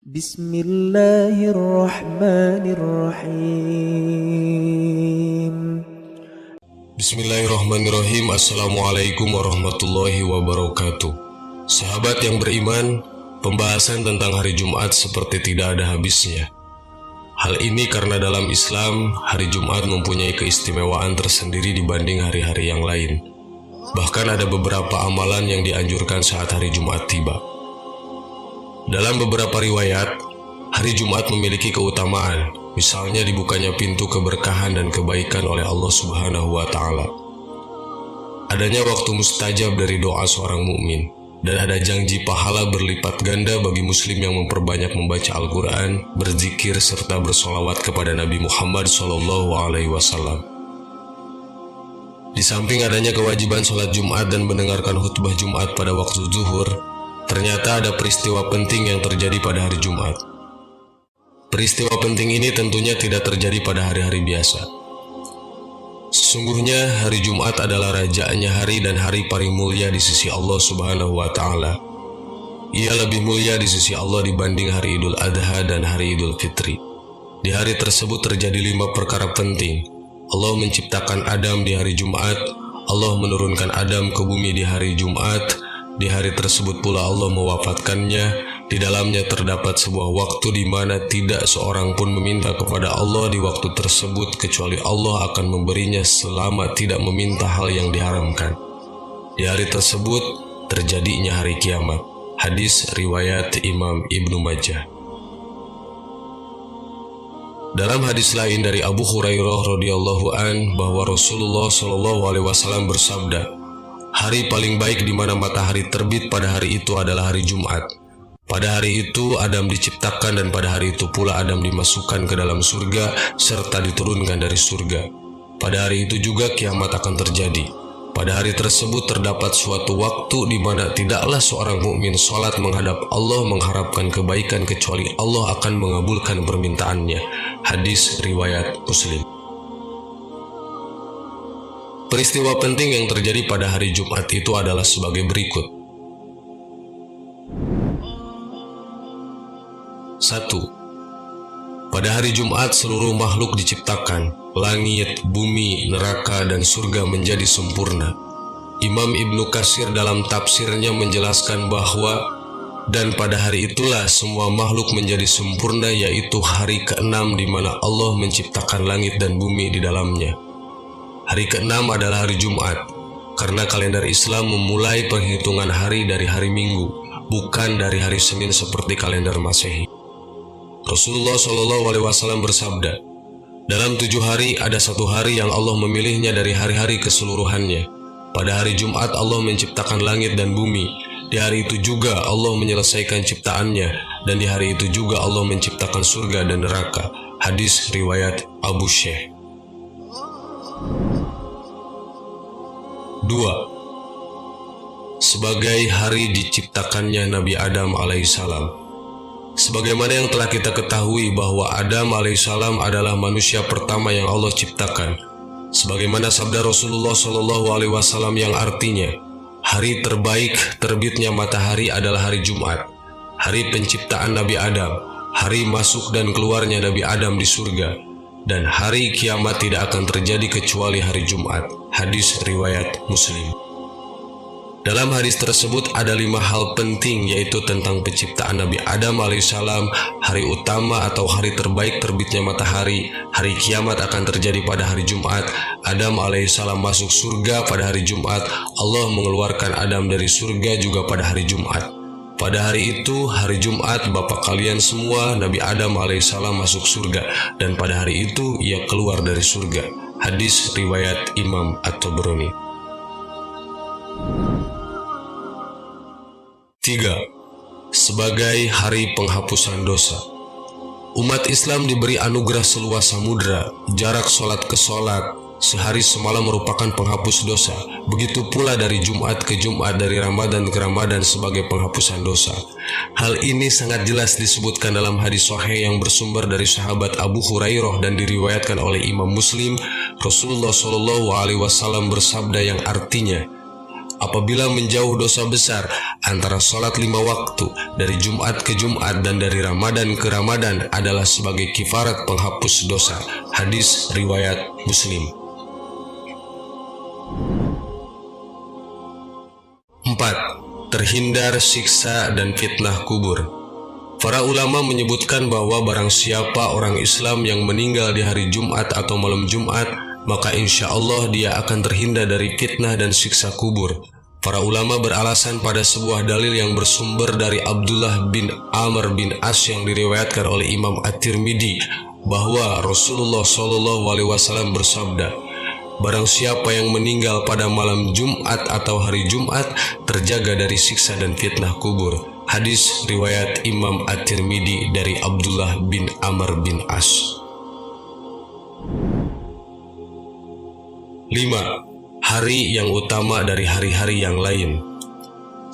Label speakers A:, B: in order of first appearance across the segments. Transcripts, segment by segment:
A: Bismillahirrahmanirrahim.
B: Bismillahirrahmanirrahim. Assalamualaikum warahmatullahi wabarakatuh. Sahabat yang beriman, pembahasan tentang hari Jumat seperti tidak ada habisnya. Hal ini karena dalam Islam, hari Jumat mempunyai keistimewaan tersendiri dibanding hari-hari yang lain. Bahkan ada beberapa amalan yang dianjurkan saat hari Jumat tiba. Dalam beberapa riwayat, hari Jumat memiliki keutamaan, misalnya dibukanya pintu keberkahan dan kebaikan oleh Allah Subhanahu wa Ta'ala. Adanya waktu mustajab dari doa seorang mukmin, dan ada janji pahala berlipat ganda bagi muslim yang memperbanyak membaca Al-Quran, berzikir, serta bersolawat kepada Nabi Muhammad SAW. Di samping adanya kewajiban sholat Jumat dan mendengarkan khutbah Jumat pada waktu zuhur, ternyata ada peristiwa penting yang terjadi pada hari Jumat. Peristiwa penting ini tentunya tidak terjadi pada hari-hari biasa. Sesungguhnya hari Jumat adalah rajaanya hari dan hari paling mulia di sisi Allah Subhanahu wa Ta'ala. Ia lebih mulia di sisi Allah dibanding hari Idul Adha dan hari Idul Fitri. Di hari tersebut terjadi 5 perkara penting. Allah menciptakan Adam di hari Jumat. Allah menurunkan Adam ke bumi di hari Jumat. Di hari tersebut pula Allah mewafatkannya. Di dalamnya terdapat sebuah waktu di mana tidak seorang pun meminta kepada Allah di waktu tersebut kecuali Allah akan memberinya selama tidak meminta hal yang diharamkan. Di hari tersebut terjadinya hari kiamat. Hadis riwayat Imam Ibnu Majah. Dalam hadis lain dari Abu Hurairah radhiyallahu an bahwa Rasulullah SAW bersabda, hari paling baik di mana matahari terbit pada hari itu adalah hari Jumat. Pada hari itu Adam diciptakan dan pada hari itu pula Adam dimasukkan ke dalam surga serta diturunkan dari surga. Pada hari itu juga kiamat akan terjadi. Pada hari tersebut terdapat suatu waktu di mana tidaklah seorang mukmin sholat menghadap Allah mengharapkan kebaikan kecuali Allah akan mengabulkan permintaannya. Hadis riwayat Muslim. Peristiwa penting yang terjadi pada hari Jumat itu adalah sebagai berikut. 1. Pada hari Jumat seluruh makhluk diciptakan, langit, bumi, neraka, dan surga menjadi sempurna. Imam Ibnu Katsir dalam tafsirnya menjelaskan bahwa dan pada hari itulah semua makhluk menjadi sempurna, yaitu hari ke-6 di mana Allah menciptakan langit dan bumi di dalamnya. Hari ke-6 adalah hari Jumat, karena kalender Islam memulai penghitungan hari dari hari Minggu, bukan dari hari Senin seperti kalender Masehi. Rasulullah SAW bersabda, dalam 7 hari ada 1 hari yang Allah memilihnya dari hari-hari keseluruhannya. Pada hari Jumat Allah menciptakan langit dan bumi. Di hari itu juga Allah menyelesaikan ciptaannya, dan di hari itu juga Allah menciptakan surga dan neraka. Hadis riwayat Abu Syekh. 2. Sebagai hari diciptakannya Nabi Adam alaihissalam. Sebagaimana yang telah kita ketahui bahwa Adam alaihissalam adalah manusia pertama yang Allah ciptakan. Sebagaimana sabda Rasulullah SAW yang artinya, hari terbaik terbitnya matahari adalah hari Jumat, hari penciptaan Nabi Adam, hari masuk dan keluarnya Nabi Adam di surga, dan hari kiamat tidak akan terjadi kecuali hari Jumat. Hadis riwayat Muslim. Dalam hadis tersebut ada 5 hal penting, yaitu tentang penciptaan Nabi Adam alaihissalam, hari utama atau hari terbaik terbitnya matahari, hari kiamat akan terjadi pada hari Jumat, Adam alaihissalam masuk surga pada hari Jumat, Allah mengeluarkan Adam dari surga juga pada hari Jumat. Pada hari itu, hari Jumat, bapak kalian semua, Nabi Adam alaihissalam masuk surga, dan pada hari itu ia keluar dari surga. Hadis riwayat Imam At-Tabrani. 3. Sebagai hari penghapusan dosa. Umat Islam diberi anugerah seluas samudra, jarak sholat ke sholat, sehari semalam merupakan penghapus dosa. Begitu pula dari Jumat ke Jumat, dari Ramadan ke Ramadan sebagai penghapusan dosa. Hal ini sangat jelas disebutkan dalam hadis sahih yang bersumber dari sahabat Abu Hurairah dan diriwayatkan oleh Imam Muslim. Rasulullah SAW bersabda yang artinya, apabila menjauh dosa besar antara sholat 5 waktu dari Jumat ke Jumat dan dari Ramadan ke Ramadan adalah sebagai kifarat penghapus dosa. Hadis riwayat Muslim. 4. Terhindar siksa dan fitnah kubur. Para ulama menyebutkan bahwa barang siapa orang Islam yang meninggal di hari Jumat atau malam Jumat, maka insya Allah dia akan terhindar dari fitnah dan siksa kubur. Para ulama beralasan pada sebuah dalil yang bersumber dari Abdullah bin Amr bin As yang diriwayatkan oleh Imam At-Tirmidzi bahwa Rasulullah SAW bersabda, barang siapa yang meninggal pada malam Jumat atau hari Jumat terjaga dari siksa dan fitnah kubur. Hadis riwayat Imam At-Tirmidzi dari Abdullah bin Amr bin As. 5. Hari yang utama dari hari-hari yang lain.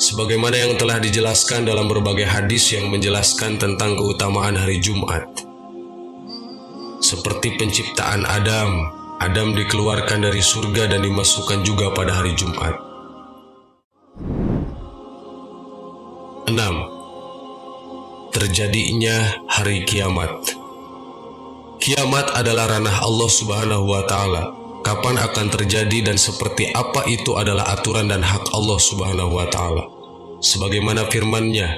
B: Sebagaimana yang telah dijelaskan dalam berbagai hadis yang menjelaskan tentang keutamaan hari Jumat. Seperti penciptaan Adam dikeluarkan dari surga dan dimasukkan juga pada hari Jumat. 6. Terjadinya hari kiamat. Kiamat adalah ranah Allah Subhanahu wa Ta'ala. Kapan akan terjadi dan seperti apa itu adalah aturan dan hak Allah Subhanahu wa Ta'ala. Sebagaimana firman-Nya,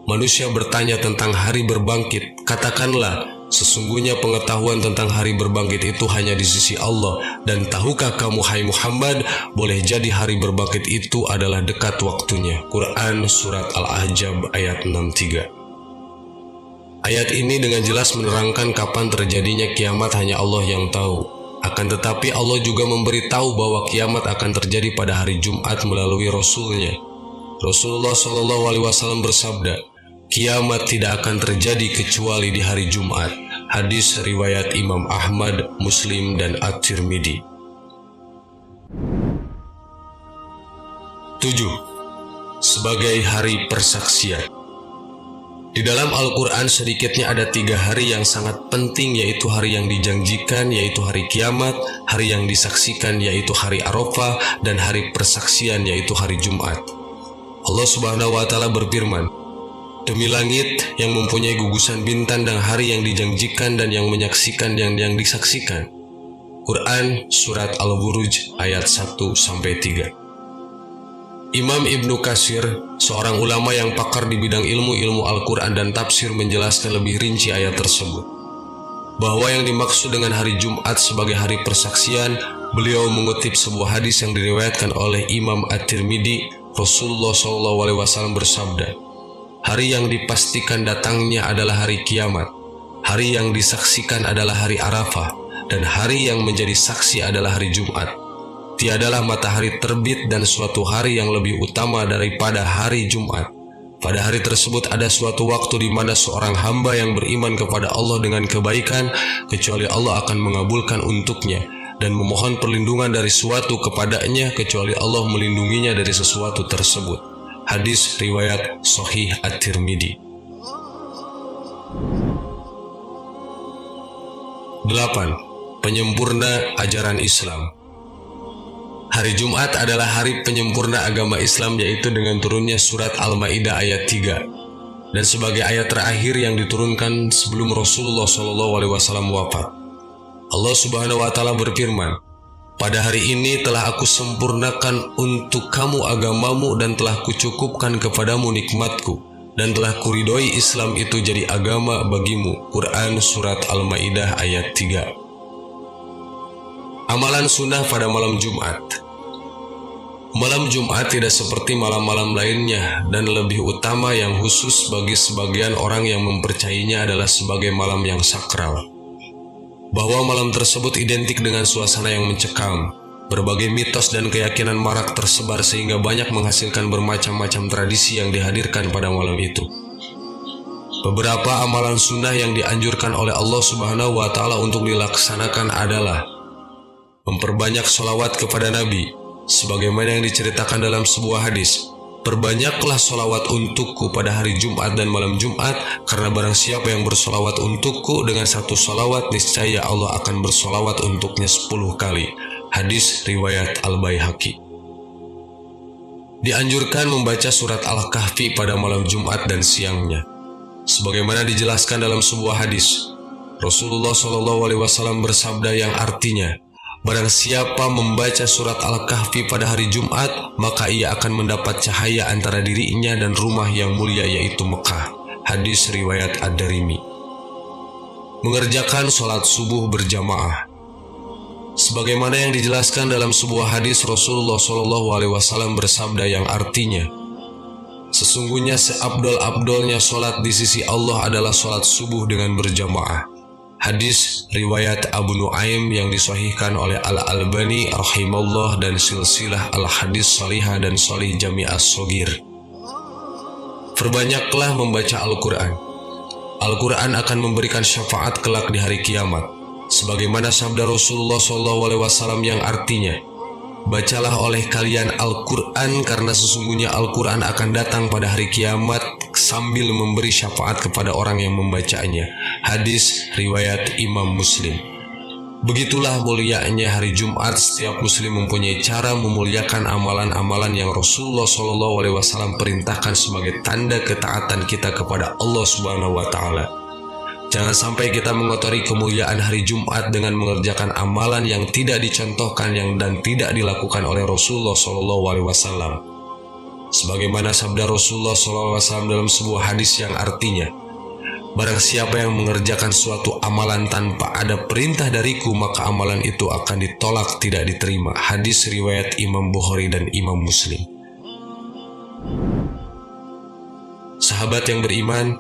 B: manusia bertanya tentang hari berbangkit, katakanlah, sesungguhnya pengetahuan tentang hari berbangkit itu hanya di sisi Allah, dan tahukah kamu hai Muhammad, boleh jadi hari berbangkit itu adalah dekat waktunya. Quran Surat Al-Ahzab ayat 63. Ayat ini dengan jelas menerangkan kapan terjadinya kiamat hanya Allah yang tahu. Akan tetapi Allah juga memberitahu bahwa kiamat akan terjadi pada hari Jumat melalui Rasul-Nya. Rasulullah SAW bersabda, kiamat tidak akan terjadi kecuali di hari Jumat. Hadis riwayat Imam Ahmad, Muslim, dan At-Tirmidzi. 7. Sebagai hari persaksian. Di dalam Al-Quran sedikitnya ada 3 hari yang sangat penting, yaitu hari yang dijanjikan, yaitu hari kiamat, hari yang disaksikan, yaitu hari Arafah, dan hari persaksian, yaitu hari Jumat. Allah Subhanahu wa Ta'ala berfirman, demi langit yang mempunyai gugusan bintang dan hari yang dijanjikan dan yang menyaksikan dan yang disaksikan. Quran Surat Al-Buruj ayat 1-3. Imam Ibnu Katsir, seorang ulama yang pakar di bidang ilmu Al-Quran dan tafsir, menjelaskan lebih rinci ayat tersebut. Bahwa yang dimaksud dengan hari Jumat sebagai hari persaksian, beliau mengutip sebuah hadis yang diriwayatkan oleh Imam At-Tirmidzi. Rasulullah SAW bersabda, hari yang dipastikan datangnya adalah hari kiamat, hari yang disaksikan adalah hari Arafah, dan hari yang menjadi saksi adalah hari Jumat. Tiadalah matahari terbit dan suatu hari yang lebih utama daripada hari Jumat. Pada hari tersebut ada suatu waktu di mana seorang hamba yang beriman kepada Allah dengan kebaikan, kecuali Allah akan mengabulkan untuknya, dan memohon perlindungan dari suatu kepadanya, kecuali Allah melindunginya dari sesuatu tersebut. Hadis riwayat Sahih At-Tirmidzi. 8. Penyempurna ajaran Islam. Hari Jumat adalah hari penyempurna agama Islam, yaitu dengan turunnya surat Al-Maidah ayat 3 dan sebagai ayat terakhir yang diturunkan sebelum Rasulullah SAW wafat. Allah Subhanahu wa Ta'ala berfirman, pada hari ini telah aku sempurnakan untuk kamu agamamu dan telah kucukupkan kepadamu nikmatku dan telah kuridhoi Islam itu jadi agama bagimu. Quran Surat Al-Maidah ayat 3. Amalan sunnah pada malam Jumat. Malam Jumat tidak seperti malam-malam lainnya dan lebih utama yang khusus bagi sebagian orang yang mempercayainya adalah sebagai malam yang sakral. Bahwa malam tersebut identik dengan suasana yang mencekam. Berbagai mitos dan keyakinan marak tersebar sehingga banyak menghasilkan bermacam-macam tradisi yang dihadirkan pada malam itu. Beberapa amalan sunnah yang dianjurkan oleh Allah Subhanahu wa Ta'ala untuk dilaksanakan adalah memperbanyak sholawat kepada Nabi, sebagaimana yang diceritakan dalam sebuah hadis. Perbanyaklah sholawat untukku pada hari Jumat dan malam Jumat, karena barang siapa yang bersholawat untukku dengan 1 sholawat, niscaya Allah akan bersholawat untuknya 10 kali. Hadis riwayat Al-Baihaqi. Dianjurkan membaca surat Al-Kahfi pada malam Jumat dan siangnya. Sebagaimana dijelaskan dalam sebuah hadis, Rasulullah SAW bersabda yang artinya, barang siapa membaca surat Al-Kahfi pada hari Jumat, maka ia akan mendapat cahaya antara dirinya dan rumah yang mulia yaitu Mekah. Hadis riwayat Ad-Darimi. Mengerjakan sholat subuh berjamaah. Sebagaimana yang dijelaskan dalam sebuah hadis, Rasulullah SAW bersabda yang artinya, sesungguhnya seabdol-abdolnya sholat di sisi Allah adalah sholat subuh dengan berjamaah. Hadis riwayat Abu Nuaim yang disahihkan oleh Al-Albani rahimahullah dan silsilah Al-Hadis Salihah dan Salih Jami' As-Shogir. Perbanyaklah membaca Al-Quran. Al-Quran akan memberikan syafaat kelak di hari kiamat. Sebagaimana sabda Rasulullah SAW yang artinya, bacalah oleh kalian Al-Quran karena sesungguhnya Al-Quran akan datang pada hari kiamat sambil memberi syafaat kepada orang yang membacanya. Hadis riwayat Imam Muslim. Begitulah mulianya hari Jumat. Setiap muslim mempunyai cara memuliakan amalan-amalan yang Rasulullah SAW perintahkan sebagai tanda ketaatan kita kepada Allah Subhanahu wa Ta'ala. Jangan sampai kita mengotori kemuliaan hari Jumat dengan mengerjakan amalan yang tidak dicontohkan dan tidak dilakukan oleh Rasulullah SAW. Sebagaimana sabda Rasulullah SAW dalam sebuah hadis yang artinya, barang siapa yang mengerjakan suatu amalan tanpa ada perintah dariku, maka amalan itu akan ditolak, tidak diterima. Hadis riwayat Imam Bukhari dan Imam Muslim. Sahabat yang beriman,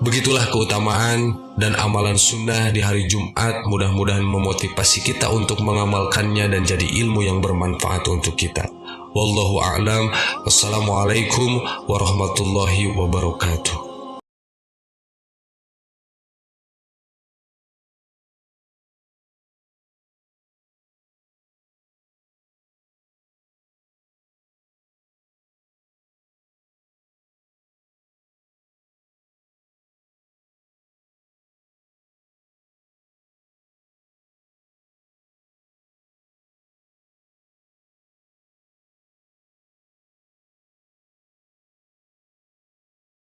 B: begitulah keutamaan dan amalan sunnah di hari Jumat. Mudah-mudahan memotivasi kita untuk mengamalkannya dan jadi ilmu yang bermanfaat untuk kita. Wallahu a'lam. Wassalamualaikum warahmatullahi wabarakatuh.